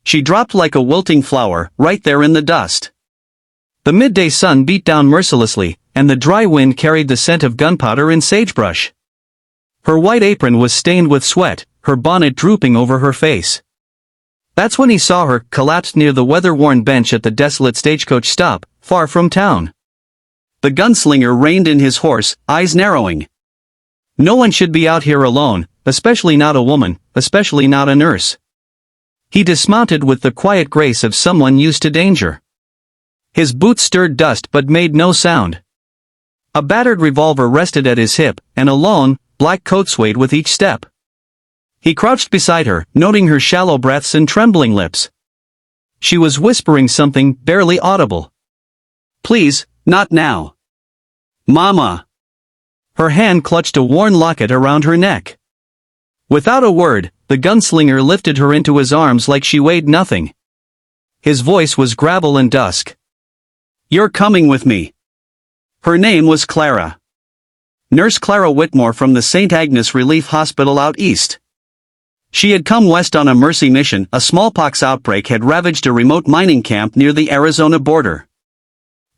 She dropped like a wilting flower, right there in the dust. The midday sun beat down mercilessly, and the dry wind carried the scent of gunpowder and sagebrush. Her white apron was stained with sweat, her bonnet drooping over her face. That's when he saw her, collapsed near the weather-worn bench at the desolate stagecoach stop, far from town. The gunslinger reined in his horse, eyes narrowing. No one should be out here alone, especially not a woman, especially not a nurse. He dismounted with the quiet grace of someone used to danger. His boots stirred dust but made no sound. A battered revolver rested at his hip, and a long, black coat swayed with each step. He crouched beside her, noting her shallow breaths and trembling lips. She was whispering something barely audible. "Please, not now. Mama." Her hand clutched a worn locket around her neck. Without a word, the gunslinger lifted her into his arms like she weighed nothing. His voice was gravel and dusk. "You're coming with me." Her name was Clara. Nurse Clara Whitmore from the St. Agnes Relief Hospital out east. She had come west on a mercy mission. A smallpox outbreak had ravaged a remote mining camp near the Arizona border.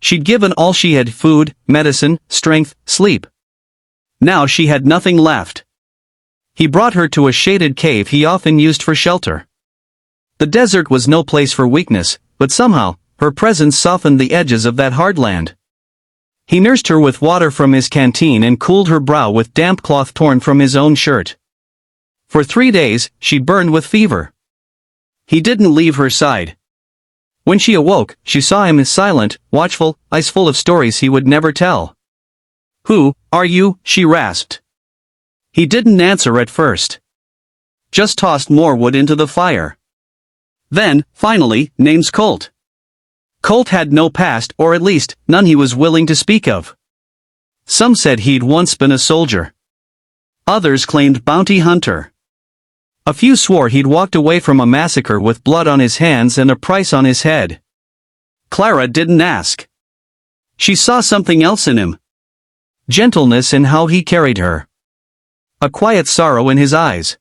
She'd given all she had: food, medicine, strength, sleep. Now she had nothing left. He brought her to a shaded cave he often used for shelter. The desert was no place for weakness, but somehow, her presence softened the edges of that hard land. He nursed her with water from his canteen and cooled her brow with damp cloth torn from his own shirt. For 3 days, she burned with fever. He didn't leave her side. When she awoke, she saw him as silent, watchful, eyes full of stories he would never tell. "Who are you?" she rasped. He didn't answer at first. Just tossed more wood into the fire. Then, finally, name's Colt. Colt had no past, or at least, none he was willing to speak of. Some said he'd once been a soldier. Others claimed bounty hunter. A few swore he'd walked away from a massacre with blood on his hands and a price on his head. Clara didn't ask. She saw something else in him. Gentleness in how he carried her. A quiet sorrow in his eyes.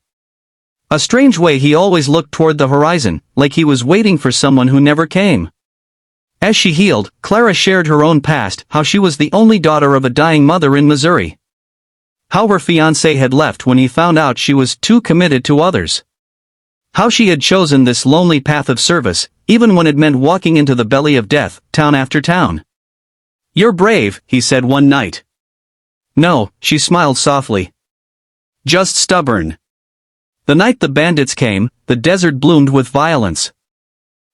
A strange way he always looked toward the horizon, like he was waiting for someone who never came. As she healed, Clara shared her own past, how she was the only daughter of a dying mother in Missouri. How her fiancé had left when he found out she was too committed to others. How she had chosen this lonely path of service, even when it meant walking into the belly of death, town after town. "You're brave," he said one night. "No," she smiled softly. "Just stubborn." The night the bandits came, the desert bloomed with violence.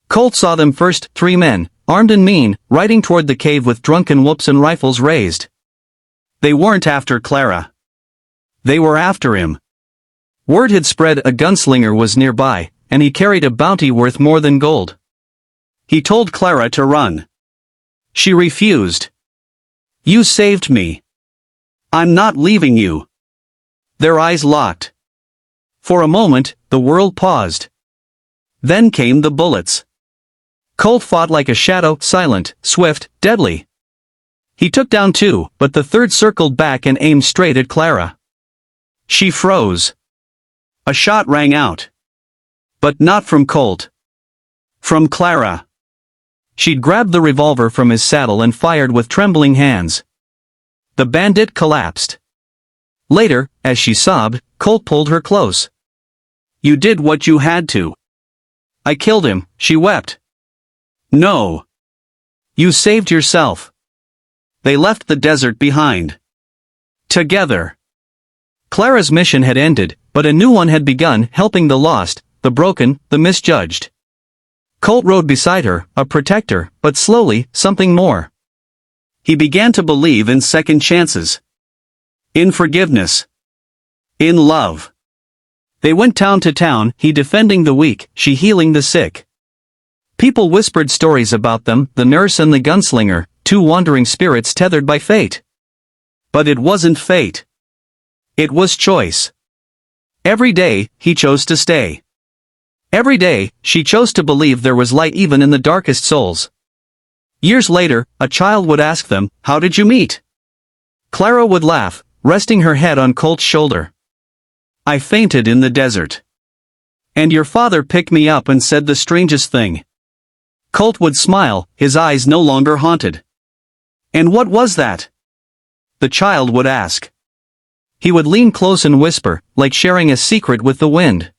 Colt saw them first, 3 men, armed and mean, riding toward the cave with drunken whoops and rifles raised. They weren't after Clara. They were after him. Word had spread a gunslinger was nearby, and he carried a bounty worth more than gold. He told Clara to run. She refused. "You saved me. I'm not leaving you." Their eyes locked. For a moment, the world paused. Then came the bullets. Colt fought like a shadow, silent, swift, deadly. He took down 2, but the third circled back and aimed straight at Clara. She froze. A shot rang out. But not from Colt. From Clara. She'd grabbed the revolver from his saddle and fired with trembling hands. The bandit collapsed. Later, as she sobbed, Colt pulled her close. "You did what you had to." "I killed him," she wept. "No. You saved yourself." They left the desert behind. Together. Clara's mission had ended, but a new one had begun, helping the lost, the broken, the misjudged. Colt rode beside her, a protector, but slowly, something more. He began to believe in second chances. In forgiveness. In love. They went town to town, he defending the weak, she healing the sick. People whispered stories about them, the nurse and the gunslinger, 2 wandering spirits tethered by fate. But it wasn't fate. It was choice. Every day, he chose to stay. Every day, she chose to believe there was light even in the darkest souls. Years later, a child would ask them, "How did you meet?" Clara would laugh, resting her head on Colt's shoulder. "I fainted in the desert." And your father picked me up and said the strangest thing. Colt would smile, his eyes no longer haunted. And what was that? The child would ask. He would lean close and whisper, like sharing a secret with the wind.